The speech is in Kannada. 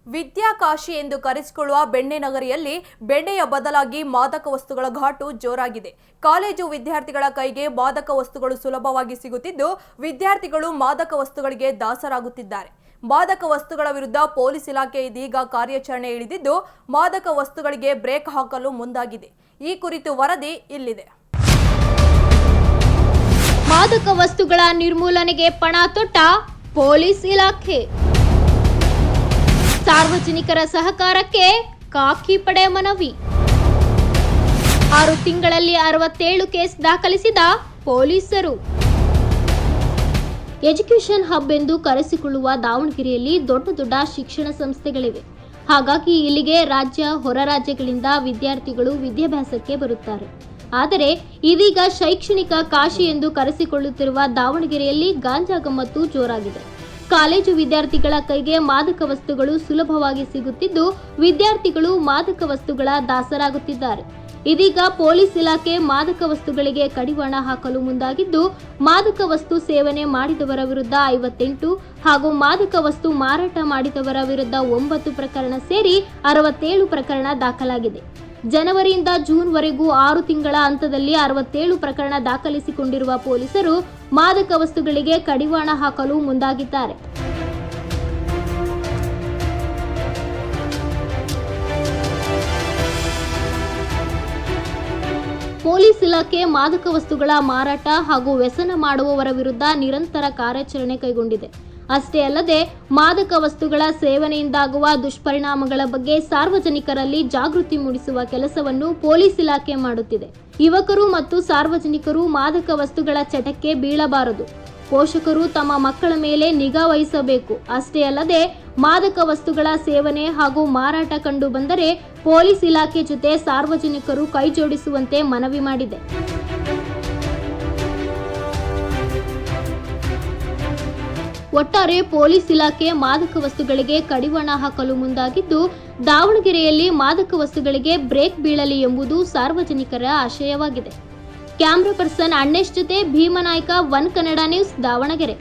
ವಿದ್ಯಾಕಾಶಿ ಎಂದು ಕರೆಸಿಕೊಳ್ಳುವ ಬೆಣ್ಣೆ ನಗರಿಯಲ್ಲಿ ಬೆಣ್ಣೆಯ ಬದಲಾಗಿ ಮಾದಕ ವಸ್ತುಗಳ ಘಾಟು ಜೋರಾಗಿದೆ. ಕಾಲೇಜು ವಿದ್ಯಾರ್ಥಿಗಳ ಕೈಗೆ ಮಾದಕ ವಸ್ತುಗಳು ಸುಲಭವಾಗಿ ಸಿಗುತ್ತಿದ್ದು, ವಿದ್ಯಾರ್ಥಿಗಳು ಮಾದಕ ವಸ್ತುಗಳಿಗೆ ದಾಸರಾಗುತ್ತಿದ್ದಾರೆ. ಮಾದಕ ವಸ್ತುಗಳ ವಿರುದ್ಧ ಪೊಲೀಸ್ ಇಲಾಖೆ ಇದೀಗ ಕಾರ್ಯಾಚರಣೆ ಇಳಿದಿದ್ದು, ಮಾದಕ ವಸ್ತುಗಳಿಗೆ ಬ್ರೇಕ್ ಹಾಕಲು ಮುಂದಾಗಿದೆ. ಈ ಕುರಿತು ವರದಿ ಇಲ್ಲಿದೆ. ಮಾದಕ ವಸ್ತುಗಳ ನಿರ್ಮೂಲನೆಗೆ ಪಣ ತೊಟ್ಟ ಪೊಲೀಸ್ ಇಲಾಖೆ. ಸಾರ್ವಜನಿಕರ ಸಹಕಾರಕ್ಕೆ ಖಾಕಿ ಪಡೆ ಮನವಿ. 6 ತಿಂಗಳಲ್ಲಿ 67 ಕೇಸ್ ದಾಖಲಿಸಿದ ಪೊಲೀಸರು. ಎಜುಕೇಷನ್ ಹಬ್ ಎಂದು ಕರೆಸಿಕೊಳ್ಳುವ ದಾವಣಗೆರೆಯಲ್ಲಿ ದೊಡ್ಡ ಶಿಕ್ಷಣ ಸಂಸ್ಥೆಗಳಿವೆ. ಹಾಗಾಗಿ ಇಲ್ಲಿಗೆ ರಾಜ್ಯ ಹೊರ ರಾಜ್ಯಗಳಿಂದ ವಿದ್ಯಾರ್ಥಿಗಳು ವಿದ್ಯಾಭ್ಯಾಸಕ್ಕೆ ಬರುತ್ತಾರೆ. ಆದರೆ ಇದೀಗ ಶೈಕ್ಷಣಿಕ ಕಾಶಿ ಎಂದು ಕರೆಸಿಕೊಳ್ಳುತ್ತಿರುವ ದಾವಣಗೆರೆಯಲ್ಲಿ ಗಾಂಜಾ ಗಮ್ಮತ್ತು ಜೋರಾಗಿದೆ. ಕಾಲೇಜು ವಿದ್ಯಾರ್ಥಿಗಳ ಕೈಗೆ ಮಾದಕ ವಸ್ತುಗಳು ಸುಲಭವಾಗಿ ಸಿಗುತ್ತಿದ್ದು, ವಿದ್ಯಾರ್ಥಿಗಳು ಮಾದಕ ವಸ್ತುಗಳ ದಾಸರಾಗುತ್ತಿದ್ದಾರೆ. ಇದೀಗ ಪೊಲೀಸ್ ಇಲಾಖೆ ಮಾದಕ ವಸ್ತುಗಳಿಗೆ ಕಡಿವಾಣ ಹಾಕಲು ಮುಂದಾಗಿದ್ದು, ಮಾದಕ ವಸ್ತು ಸೇವನೆ ಮಾಡಿದವರ ವಿರುದ್ಧ 58 ಹಾಗೂ ಮಾದಕ ವಸ್ತು ಮಾರಾಟ ಮಾಡಿದವರ ವಿರುದ್ಧ 9 ಪ್ರಕರಣ ಸೇರಿ 67 ಪ್ರಕರಣ ದಾಖಲಾಗಿದೆ. ಜನವರಿಯಿಂದ ಜೂನ್ವರೆಗೂ 6 ತಿಂಗಳ ಹಂತದಲ್ಲಿ 67 ಪ್ರಕರಣ ದಾಖಲಿಸಿಕೊಂಡಿರುವ ಪೊಲೀಸರು ಮಾದಕ ವಸ್ತುಗಳಿಗೆ ಕಡಿವಾಣ ಹಾಕಲು ಮುಂದಾಗಿದ್ದಾರೆ. ಪೊಲೀಸ್ ಇಲಾಖೆ ಮಾದಕ ವಸ್ತುಗಳ ಮಾರಾಟ ಹಾಗೂ ವ್ಯಸನ ಮಾಡುವವರ ವಿರುದ್ಧ ನಿರಂತರ ಕಾರ್ಯಾಚರಣೆ ಕೈಗೊಂಡಿದೆ. ಅಷ್ಟೇ ಅಲ್ಲದೆ ಮಾದಕ ವಸ್ತುಗಳ ಸೇವನೆಯಿಂದಾಗುವ ದುಷ್ಪರಿಣಾಮಗಳ ಬಗ್ಗೆ ಸಾರ್ವಜನಿಕರಲ್ಲಿ ಜಾಗೃತಿ ಮೂಡಿಸುವ ಕೆಲಸವನ್ನು ಪೊಲೀಸ್ ಇಲಾಖೆ ಮಾಡುತ್ತಿದೆ. ಯುವಕರು ಮತ್ತು ಸಾರ್ವಜನಿಕರು ಮಾದಕ ವಸ್ತುಗಳ ಚಟಕ್ಕೆ ಬೀಳಬಾರದು. ಪೋಷಕರು ತಮ್ಮ ಮಕ್ಕಳ ಮೇಲೆ ನಿಗಾ ವಹಿಸಬೇಕು. ಅಷ್ಟೇ ಅಲ್ಲದೆ ಮಾದಕ ವಸ್ತುಗಳ ಸೇವನೆ ಹಾಗೂ ಮಾರಾಟ ಕಂಡು ಬಂದರೆ ಪೊಲೀಸ್ ಇಲಾಖೆ ಜೊತೆ ಸಾರ್ವಜನಿಕರು ಕೈ ಜೋಡಿಸುವಂತೆ ಮನವಿ ಮಾಡಿದೆ. ಒಟ್ಟಾರೆ ಪೊಲೀಸ್ ಇಲಾಖೆ ಮಾದಕ ವಸ್ತುಗಳಿಗೆ ಕಡಿವಾಣ ಹಾಕಲು ಮುಂದಾಗಿದ್ದು, ದಾವಣಗೆರೆಯಲ್ಲಿ ಮಾದಕ ವಸ್ತುಗಳಿಗೆ ಬ್ರೇಕ್ ಬೀಳಲಿ ಎಂಬುದು ಸಾರ್ವಜನಿಕರ ಆಶಯವಾಗಿದೆ. ಕ್ಯಾಮರಾ ಪರ್ಸನ್ ಅಣ್ಣೇಶ್ ಜೊತೆ ಭೀಮನಾಯ್ಕ, ಒನ್ ಕನ್ನಡ ನ್ಯೂಸ್, ದಾವಣಗೆರೆ.